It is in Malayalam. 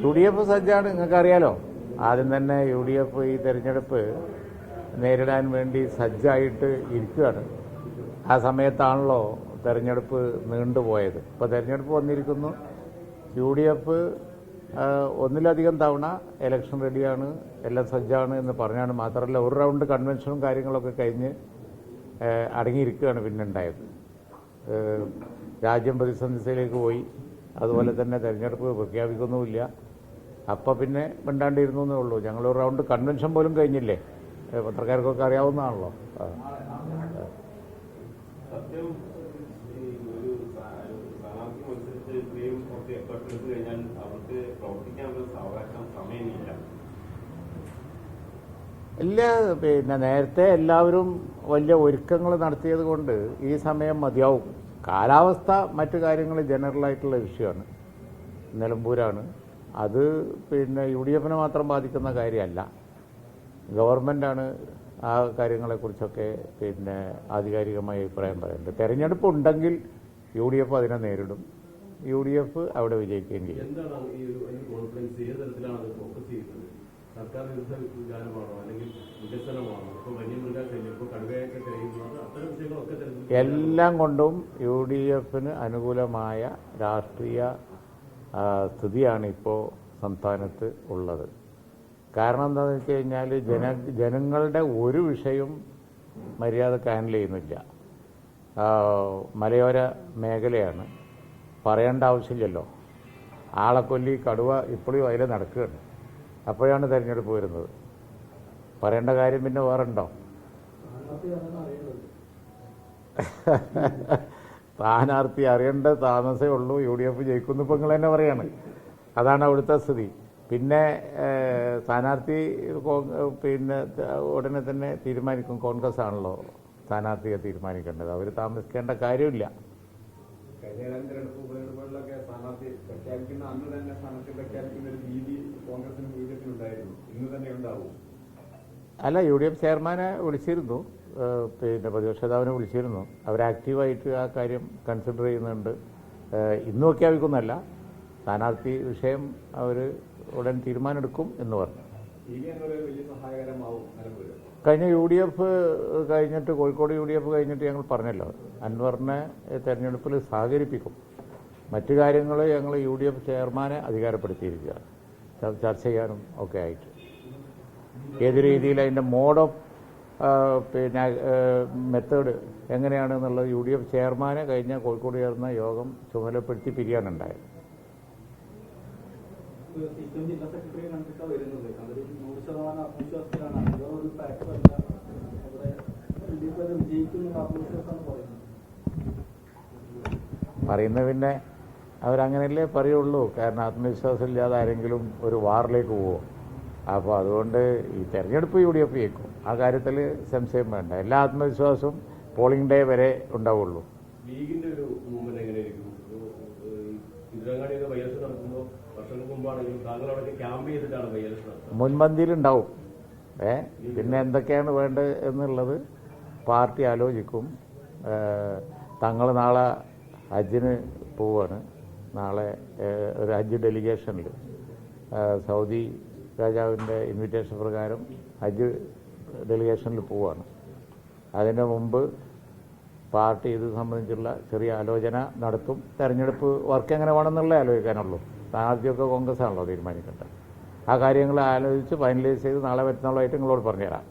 UDF സജ്ജാണ്, നിങ്ങൾക്കറിയാലോ. ആദ്യം തന്നെ UDF ഈ തെരഞ്ഞെടുപ്പ് നേരിടാൻ വേണ്ടി സജ്ജായിട്ട് ഇരിക്കുകയാണ്. ആ സമയത്താണല്ലോ തെരഞ്ഞെടുപ്പ് നീണ്ടുപോയത്. ഇപ്പോൾ തെരഞ്ഞെടുപ്പ് വന്നിരിക്കുന്നു. UDF ഒന്നിലധികം തവണ ഇലക്ഷൻ റെഡിയാണ്, എല്ലാം സജ്ജാണ് എന്ന് പറഞ്ഞാണ്. മാത്രമല്ല ഒരു റൗണ്ട് കൺവെൻഷനും കാര്യങ്ങളൊക്കെ കഴിഞ്ഞ് അടങ്ങിയിരിക്കുകയാണ് പിന്നെ ഉണ്ടായത്. രാജ്യം പ്രതിസന്ധിയിലേക്ക് പോയി. അതുപോലെ തന്നെ തെരഞ്ഞെടുപ്പ് പ്രഖ്യാപിക്കുന്നുമില്ല. അപ്പം പിന്നെ മിണ്ടാണ്ടിരുന്നു എന്നേ ഉള്ളൂ. ഞങ്ങളൊരു റൗണ്ട് കൺവെൻഷൻ പോലും കഴിഞ്ഞില്ലേ, പത്രക്കാർക്കൊക്കെ അറിയാവുന്നതാണല്ലോ. ഇല്ല, പിന്നെ നേരത്തെ എല്ലാവരും വലിയ ഒരുക്കങ്ങൾ നടത്തിയത് കൊണ്ട് ഈ സമയം മതിയാവും. കാലാവസ്ഥ മറ്റു കാര്യങ്ങൾ ജനറലായിട്ടുള്ള വിഷയമാണ്, നിലമ്പൂരാണ്. അത് പിന്നെ UDF മാത്രം ബാധിക്കുന്ന കാര്യമല്ല. ഗവൺമെൻറ്റാണ് ആ കാര്യങ്ങളെക്കുറിച്ചൊക്കെ പിന്നെ ആധികാരികമായി അഭിപ്രായം പറയുന്നത്. തെരഞ്ഞെടുപ്പ് ഉണ്ടെങ്കിൽ UDF അതിനെ നേരിടും, UDF അവിടെ വിജയിക്കുകയും ചെയ്യും. സർക്കാർ വിരുദ്ധ വികാരമാണോ അല്ലെങ്കിൽ വികസനമാണോ? ഇപ്പോൾ വന്യമൃഗശല്യം, കടുവയൊക്കെ കഴിയുന്നത്, അത്തരം വിഷയങ്ങളൊക്കെ എല്ലാം കൊണ്ടും UDF അനുകൂലമായ രാഷ്ട്രീയ സ്ഥിതിയാണ് ഇപ്പോൾ സംസ്ഥാനത്ത് ഉള്ളത്. കാരണം എന്താണെന്ന് വെച്ച് കഴിഞ്ഞാൽ ജനങ്ങളുടെ ഒരു വിഷയവും മര്യാദക്ക് ഹാൻഡിൽ ചെയ്യുന്നില്ല. മലയോര മേഖലയാണ്, പറയേണ്ട ആവശ്യമില്ലല്ലോ. ആളെക്കൊല്ലി കടുവ ഇപ്പോഴും അതിൽ നടക്കുകയാണ്. അപ്പോഴാണ് തെരഞ്ഞെടുപ്പ് വരുന്നത്. പറയേണ്ട കാര്യം പിന്നെ വേറെ ഉണ്ടോ? സ്ഥാനാർത്ഥി അറിയേണ്ട താമസമേ ഉള്ളൂ. UDF ജയിക്കുന്നു ഇപ്പം നിങ്ങൾ തന്നെ പറയാണ്. അതാണ് അവിടുത്തെ സ്ഥിതി. പിന്നെ സ്ഥാനാർത്ഥി പിന്നെ ഉടനെ തന്നെ തീരുമാനിക്കും. കോൺഗ്രസ് ആണല്ലോ സ്ഥാനാർത്ഥിയെ തീരുമാനിക്കേണ്ടത്. അവർ താമസിക്കേണ്ട കാര്യമില്ല. കഴിഞ്ഞ തെരഞ്ഞെടുപ്പ് ഉപതെരഞ്ഞെടുപ്പുകളിലൊക്കെ സ്ഥാനാർത്ഥി പ്രഖ്യാപിക്കുന്ന അന്ന് തന്നെ സ്ഥാനാർത്ഥി പ്രഖ്യാപിക്കുന്ന ഒരു രീതി കോൺഗ്രസിനും UDF ഉണ്ടായിരുന്നു. ഇന്ന് തന്നെ ഉണ്ടാവും. അല്ല, UDF ചെയർമാനെ വിളിച്ചിരുന്നു, പിന്നെ പ്രതിപക്ഷ നേതാവിനെ വിളിച്ചിരുന്നു. അവർ ആക്റ്റീവായിട്ട് ആ കാര്യം കൺസിഡർ ചെയ്യുന്നുണ്ട്. ഇന്ന് പ്രഖ്യാപിക്കുന്നല്ല, സ്ഥാനാർത്ഥി വിഷയം അവർ ഉടൻ തീരുമാനമെടുക്കും എന്ന് പറഞ്ഞു. കഴിഞ്ഞ UDF കഴിഞ്ഞിട്ട്, കോഴിക്കോട് UDF കഴിഞ്ഞിട്ട് ഞങ്ങൾ പറഞ്ഞല്ലോ, അൻവറിനെ തെരഞ്ഞെടുപ്പിൽ സഹകരിപ്പിക്കും. മറ്റു കാര്യങ്ങൾ ഞങ്ങൾ UDF ചെയർമാനെ അധികാരപ്പെടുത്തിയിരിക്കുകയാണ്, ചർച്ച ചെയ്യാനും ഒക്കെ ആയിട്ട്. ഏത് രീതിയിൽ അതിൻ്റെ മോഡ് ഓഫ് പിന്നെ മെത്തേഡ് എങ്ങനെയാണെന്നുള്ളത് UDF ചെയർമാനെ കഴിഞ്ഞ കോഴിക്കോട് ചേർന്ന യോഗം ചുമതലപ്പെടുത്തി പിരിയാനുണ്ടായത്. പറയുന്നത് പിന്നെ അവരങ്ങനെയല്ലേ പറയുള്ളൂ. കാരണം ആത്മവിശ്വാസം ഇല്ലാതെ ആരെങ്കിലും ഒരു വാറിലേക്ക് പോവോ? അപ്പോൾ അതുകൊണ്ട് ഈ തെരഞ്ഞെടുപ്പ് UDF ജയിക്കും, ആ കാര്യത്തിൽ സംശയം വേണ്ട. എല്ലാ ആത്മവിശ്വാസവും പോളിംഗ് ഡേ വരെ ഉണ്ടാവുള്ളൂ. ലീഗിന്റെ ഒരു മൂവ്മെന്റ് എങ്ങനെയായിരിക്കും? മുൻപന്തിയിലുണ്ടാവും. പിന്നെ എന്തൊക്കെയാണ് വേണ്ടത് എന്നുള്ളത് പാർട്ടി ആലോചിക്കും. തങ്ങൾ നാളെ ഹജ്ജിന് പോവുകയാണ്. നാളെ ഒരു ഹജ്ജ് ഡെലിഗേഷനിൽ സൗദി രാജാവിൻ്റെ ഇൻവിറ്റേഷൻ പ്രകാരം ഹജ്ജ് ഡെലിഗേഷനിൽ പോവുകയാണ്. അതിന് മുമ്പ് പാർട്ടി ഇത് സംബന്ധിച്ചുള്ള ചെറിയ ആലോചന നടത്തും. തെരഞ്ഞെടുപ്പ് വർക്ക് എങ്ങനെ വേണമെന്നുള്ളേ ആലോചിക്കാനുള്ളൂ. സ്ഥാനാർത്ഥിയൊക്കെ കോൺഗ്രസ് ആണല്ലോ തീരുമാനിക്കേണ്ടത്. ആ കാര്യങ്ങൾ ആലോചിച്ച് ഫൈനലൈസ് ചെയ്ത് നാളെ മറ്റന്നാളായിട്ട് നിങ്ങളോട് പറഞ്ഞുതരാം.